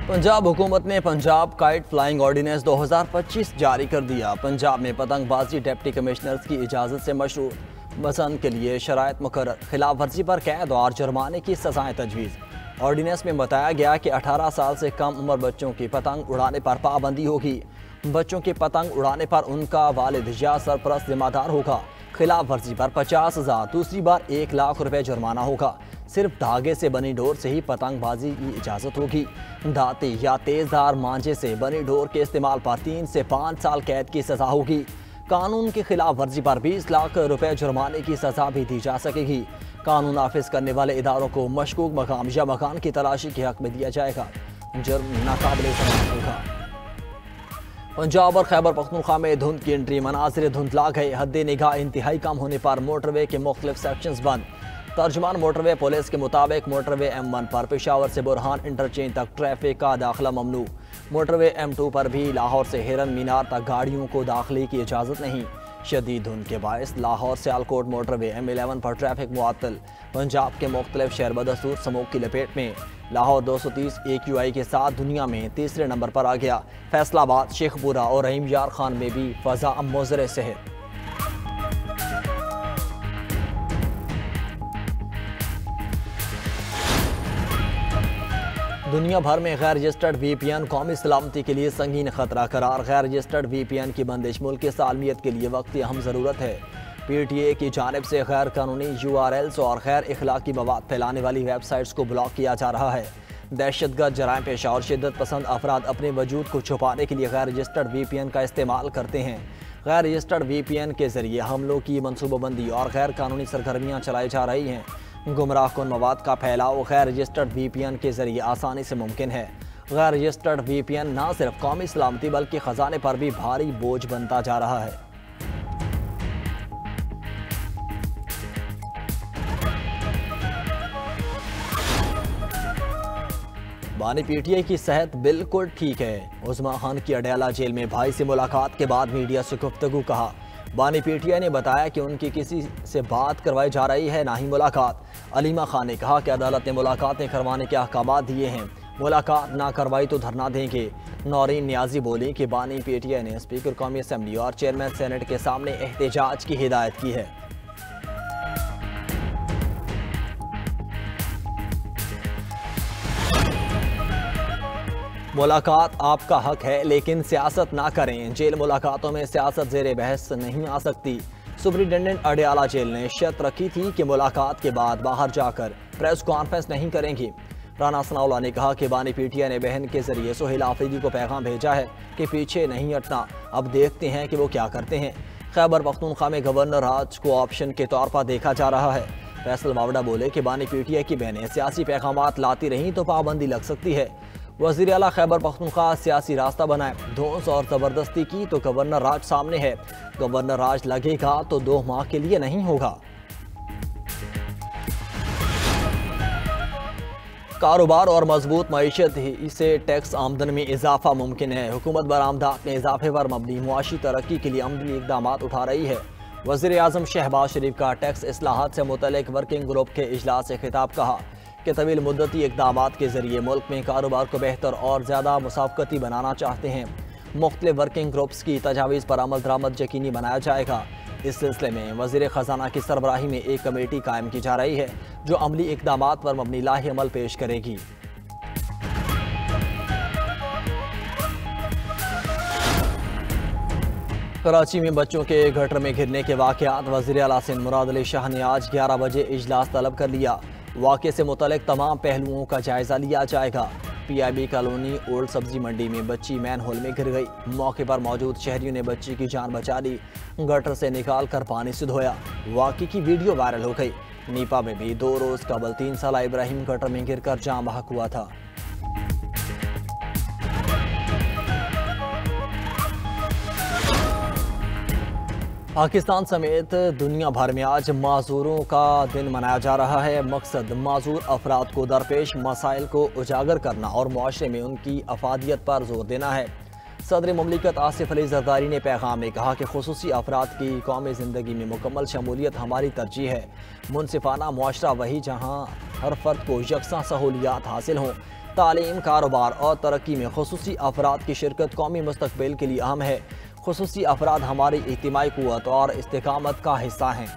पंजाब हुकूमत ने Punjab kite flying ordinance 2025 जारी कर दिया। पंजाब में पतंगबाजी डिप्टी कमिश्नर्स की इजाज़त से मशरूत, पसंद के लिए शराइत मुकर्रर, खिलाफ वर्जी पर कैद और जुर्माने की सजाएं तजवीज़। ऑर्डिनेंस में बताया गया कि 18 साल से कम उम्र बच्चों की पतंग उड़ाने पर पाबंदी होगी। बच्चों की पतंग उड़ाने पर उनका वालिद या सरपरस्त जिम्मेदार होगा। खिलाफ वर्जी पर 50,000, दूसरी बार 1 लाख रुपए जुर्माना होगा। सिर्फ धागे से बनी डोर से ही पतंगबाजी की इजाज़त होगी। दाती या तेज़धार मांझे से बनी डोर के इस्तेमाल पर 3 से 5 साल कैद की सज़ा होगी। कानून की खिलाफ वर्जी पर 20 लाख रुपए जुर्माने की सज़ा भी दी जा सकेगी। कानून नाफिज करने वाले इदारों को मशकूक मकाम या मकान की तलाशी के हक में दिया जाएगा। जुर्म नाकाबिले समाअत होगा। पंजाब और खैबर पख्तूनख्वा में धुंध की एंट्री, मनाजिर धुंधला गए। हद निगाह इंतहाई कम होने पर मोटरवे के मुख्तलिफ सेक्शंस बंद। तर्जमान मोटरवे पुलिस के मुताबिक मोटरवे M1 पर पेशावर से बुरहान इंटरचेंज तक ट्रैफिक का दाखिला ममनू। मोटरवे M2 पर भी लाहौर से हिरन मीनार तक गाड़ियों को दाखिले की इजाज़त नहीं। शदीद धुंध के बायस लाहौर सियालकोट मोटरवे M11 पर ट्रैफिक मुअत्तल। पंजाब के मुख्तलिफ शहर बदस्तूर स्मोक की लपेट में। लाहौर 230 AQI के साथ दुनिया में तीसरे नंबर पर आ गया। फैसलाबाद, शेखपुरा और रहीम यार खान में भी फ़ज़ा मुज़र सेहत। दुनिया भर में गैर रजिस्टर्ड VPN कौमी सलामती के लिए संगीन खतरा करार। गैर रजिस्टर्ड VPN की बंदिश मुल्क की सालमियत के लिए वक्ती अहम ज़रूरत है। PTA की जानिब से गैर कानूनी URLs और गैर इखलाकी मवाद फैलाने वाली वेबसाइट्स को ब्लॉक किया जा रहा है। दहशतगर्द, जराइम पेशा और शिद्दत पसंद अफराद अपने वजूद को छुपाने के लिए गैर रजिस्टर्ड VPN का इस्तेमाल करते हैं। गैर रजिस्टर्ड VPN के जरिए हमलों की मनसूबाबंदी और गैर कानूनी सरगर्मियाँ चलाई जा रही हैं। गुमराह कुन मवाद का फैलाव गैर रजिस्टर्ड VPN के जरिए आसानी से मुमकिन है। गैर रजिस्टर्ड VPN न सिर्फ कौमी सलामती बल्कि ख़जाने पर भी भारी बोझ बनता जा रहा है। बानी PTA की सेहत बिल्कुल ठीक है। उस्मा खान की अडयाला जेल में भाई से मुलाकात के बाद मीडिया से गुफ्तगू कहा। बानी PTA ने बताया कि उनकी किसी से बात करवाई जा रही है, ना ही मुलाकात। अलीमा खान ने कहा कि अदालत ने मुलाकातें करवाने के अहकाम दिए हैं, मुलाकात ना करवाई तो धरना देंगे। नौरीन नियाजी बोली कि बानी PTA ने स्पीकर कौमी असम्बली और चेयरमैन सेनेट के सामने एहतजाज की हिदायत की है। मुलाकात आपका हक है, लेकिन सियासत ना करें। जेल मुलाकातों में सियासत ज़ेर बहस नहीं आ सकती। सुप्रिंटेंडेंट अडयाला जेल ने शर्त रखी थी कि मुलाकात के बाद बाहर जाकर प्रेस कॉन्फ्रेंस नहीं करेंगी। राना सनाउल्लाह ने कहा कि बानी PTA ने बहन के जरिए सुहेल आफरीदी को पैगाम भेजा है कि पीछे नहीं हटना, अब देखते हैं कि वो क्या करते हैं। खैबर पख्तूनख्वा में गवर्नर राज को ऑप्शन के तौर पर देखा जा रहा है। फैसल मावड़ा बोले कि बानी PTA की बहनें सियासी पैगामात लाती रहीं तो पाबंदी लग सकती है। वज़ीर आला खैबर पख्तूनख्वा सियासी रास्ता बनाए, धौंस और ज़बरदस्ती की तो गवर्नर राज सामने है। गवर्नर राज लगेगा तो 2 माह के लिए नहीं होगा। कारोबार और मजबूत मईशत ही से टैक्स आमदन में इजाफा मुमकिन है। हुकूमत बरामदात में इजाफे पर मबनी मुआशी तरक्की के लिए अमली इकदाम उठा रही है। वज़ीर आज़म शहबाज शरीफ का टैक्स इस्लाहात से मुतल्लिक वर्किंग ग्रुप के इजलास से खिताब कहा कि तवील मुद्दती इकदाम के जरिए मुल्क में कारोबार को बेहतर और ज़्यादा मुसाफकती बनाना चाहते हैं। मुख्तलिफ वर्किंग ग्रुप्स की तजावीज़ पर अमल दरामद यकीनी बनाया जाएगा। इस सिलसिले में वज़ीर ख़जाना की सरबराही में एक कमेटी कायम की जा रही है जो अमली इकदाम पर मबनी लाही अमल पेश करेगी। कराची में बच्चों के गटर में गिरने के वाक़यात, वज़ीर आला सिंध मुराद अली शाह ने आज 11 बजे इजलास तलब कर लिया। वाक़े से मुतल्लिक तमाम पहलुओं का जायज़ा लिया जाएगा। PIB कॉलोनी ओल्ड सब्जी मंडी में बच्ची मैन होल में गिर गई। मौके पर मौजूद शहरियों ने बच्ची की जान बचा ली, गटर से निकाल कर पानी से धोया। वाक़े की वीडियो वायरल हो गई। नीपा में भी 2 रोज़ कबल 3 साल इब्राहिम गटर में गिर कर जान बहक हुआ था। पाकिस्तान समेत दुनिया भर में आज माजूरों का दिन मनाया जा रहा है। मकसद माजूर अफराद को दरपेश मसाइल को उजागर करना और मुआशरे में उनकी अफादियत पर जोर देना है। सदर मुमलिकत आसिफ अली जरदारी ने पैगाम में कहा कि खुसूसी अफराद की कौमी ज़िंदगी में मुकम्मल शमूलियत हमारी तरजीह है। मुनसिफाना मुआशरा वही जहाँ हर फर्द को यकसा सहूलियात हासिल हों। तालीम, कारोबार और तरक्की में खुसूसी अफराद की शिरकत कौमी मुस्तकबिल के लिए अहम है। खुसूसी अफराद हमारी इज्तिमाई कुव्वत और इस्तिकामत का हिस्सा हैं।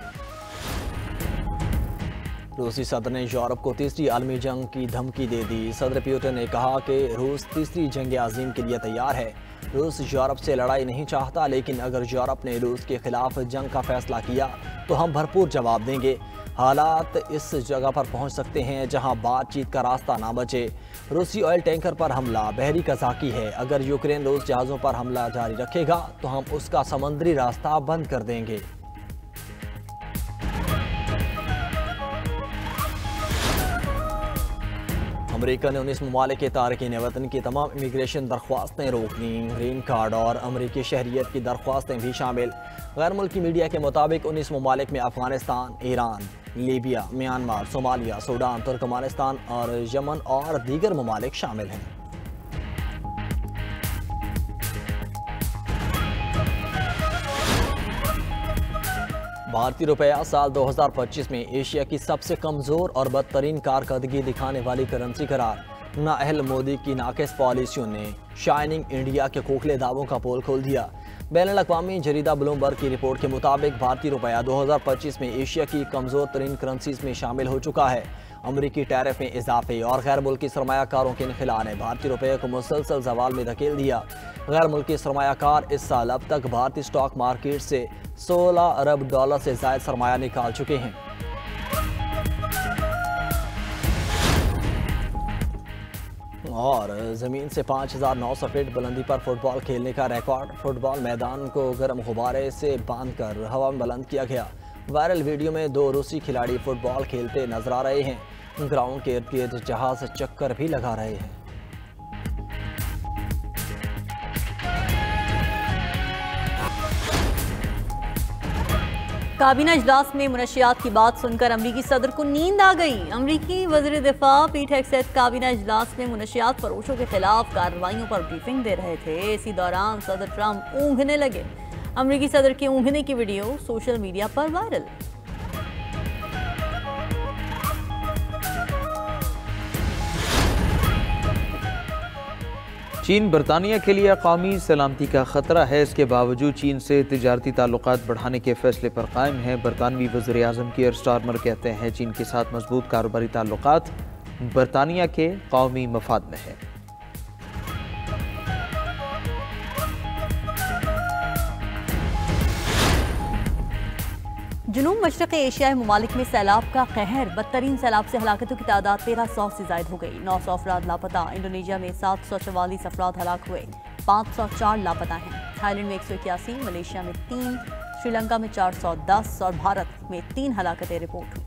रूसी सदर ने यूरोप को तीसरी आलमी जंग की धमकी दे दी। सदर पुतिन ने कहा कि रूस तीसरी जंग अजीम के लिए तैयार है। रूस यूरोप से लड़ाई नहीं चाहता, लेकिन अगर यूरोप ने रूस के खिलाफ जंग का फैसला किया तो हम भरपूर जवाब देंगे। हालात इस जगह पर पहुंच सकते हैं जहां बातचीत का रास्ता ना बचे। रूसी ऑयल टैंकर पर हमला बहरी कज़ाकी है। अगर यूक्रेन रूस जहाज़ों पर हमला जारी रखेगा तो हम उसका समंदरी रास्ता बंद कर देंगे। अमेरिका ने 19 ममालिक के तारकीन वतन की तमाम इमिग्रेशन दरख्वास्तें रोक दी। ग्रीन कार्ड और अमरीकी शहरियत की दरख्वास्तें भी शामिल। गैर मुल्की मीडिया के मुताबिक 19 ममालिक में Afghanistan, Iran, Libya, Myanmar, Somalia, Sudan, Turkmenistan और यमन और दीगर ममालिक शामिल हैं। भारतीय रुपया साल 2025 में एशिया की सबसे कमज़ोर और बदतरीन कारकर्दगी दिखाने वाली करेंसी करार। नाअहल मोदी की नाकिस पॉलिसियों ने शाइनिंग इंडिया के खोखले दावों का पोल खोल दिया। बैनुल-अक़वामी जरीदा ब्लूमबर्ग की रिपोर्ट के मुताबिक भारतीय रुपया 2025 में एशिया की कमज़ोर तरीन करेंसीज में शामिल हो चुका है। अमरीकी टैरिफ में इजाफे और गैर मुल्की सरमायाकारों के इनखिला ने भारतीय रुपये को मुसलसल जवाल में धकेल दिया। गैर मुल्की सरमायाकार इस साल अब तक भारतीय स्टॉक मार्केट से $16 अरब से ज़ायद सरमाया निकाल चुके हैं। और ज़मीन से 5,900 फीट बुलंदी पर फुटबॉल खेलने का रिकॉर्ड। फुटबॉल मैदान को गर्म गुब्बारे से बांधकर हवा में बुलंद किया गया। वायरल वीडियो में 2 रूसी खिलाड़ी फुटबॉल खेलते नजर आ रहे हैं। ग्राउंड के इर्द गिर्द जहाज चक्कर भी लगा रहे हैं। काबीना इजलास में मुनशियात की बात सुनकर अमरीकी सदर को नींद आ गई। अमरीकी वज़ीर दिफा पीट हेगसेथ काबीना इजलास में मुनशियात फरोशों के खिलाफ कार्रवाइयों पर ब्रीफिंग दे रहे थे। इसी दौरान सदर ट्रंप ऊँघने लगे। अमरीकी सदर के ऊँघने की वीडियो सोशल मीडिया पर वायरल। चीन बरतानिया के लिए कौमी सलामती का खतरा है। इसके बावजूद चीन से तिजारती ताल्लुकात बढ़ाने के फैसले पर कायम है। बरतानवी वज़ीर आज़म कीयर स्टारमर कहते हैं चीन के साथ मजबूत कारोबारी ताल्लुकात बरतानिया के कौमी मफाद में है। जुनूब मशरक़ एशियाई ममालिक में सैलाब का कहर। बदतरीन सैलाब से हलाकतों की तादाद 1300 से ज़ायद हो गई। 900 अफराद लापता। इंडोनेशिया में 744 अफराद हलाक हुए। 504 लापता हैं। थाईलैंड में 181, मलेशिया में 3, श्रीलंका में 410 और भारत में 3 हलाकतें रिपोर्ट हुई।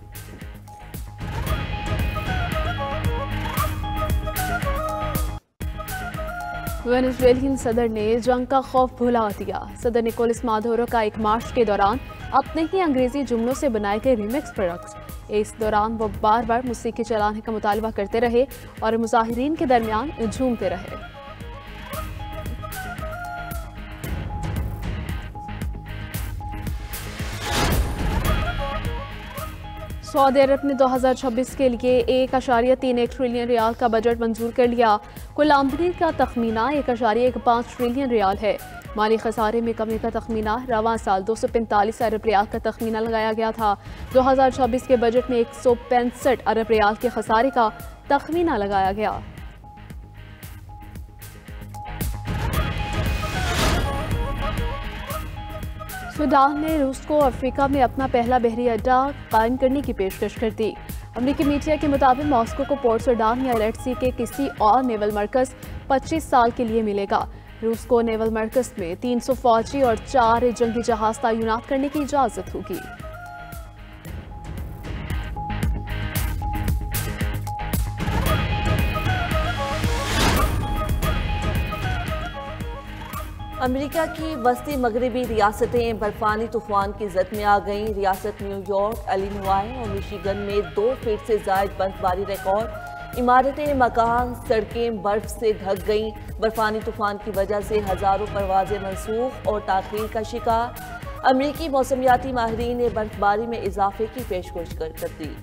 वेनेजुएलियन सदर ने जंग का खौफ भुला दिया। सदर निकोलस मादुरो का एक मार्च के दौरान अपने ही अंग्रेजी जुमलों से बनाए गए रिमिक्स प्रोडक्ट्स। इस दौरान वो बार बार मौसीकी चलाने का मुतालबा करते रहे और मुजाहिरीन के दरमियान झूमते रहे। सऊदी अरब ने 2026 के लिए 1.31 ट्रिलियन रियाल का बजट मंजूर कर लिया। कुल आमदनी का तखमीना 1.15 ट्रिलियन रियाल है। माली खसारे में कमी का तखमीना रवां साल 245 अरब रियाल का तखमीना लगाया गया था। 2026 के बजट में 165 अरब रियाल के खसारे का तखमीना लगाया गया। सूडान ने रूस को अफ्रीका में अपना पहला बहरी अड्डा कायम करने की पेशकश कर दी। अमरीकी मीडिया के मुताबिक मॉस्को को पोर्ट सूडान या रेड सी के किसी और नेवल मरकज 25 साल के लिए मिलेगा। रूस को नेवल मरकज में 300 फौजी और 4 जंगी जहाज तैनात करने की इजाजत होगी। अमेरिका की वस्ती मगरबी रियासतें बर्फानी तूफान की जद में आ गईं। रियासत न्यूयॉर्क, इलिनॉय और मिशिगन में 2 फीट से ज़ायद बर्फबारी रिकॉर्ड। इमारतें, मकान, सड़कें बर्फ से ढक गईं। बर्फानी तूफान की वजह से हज़ारों परवाजें मनसूख और ताख़ीर का शिकार। अमरीकी मौसमियाती माहिरीन ने बर्फबारी में इजाफे की पेशगोई कर दी।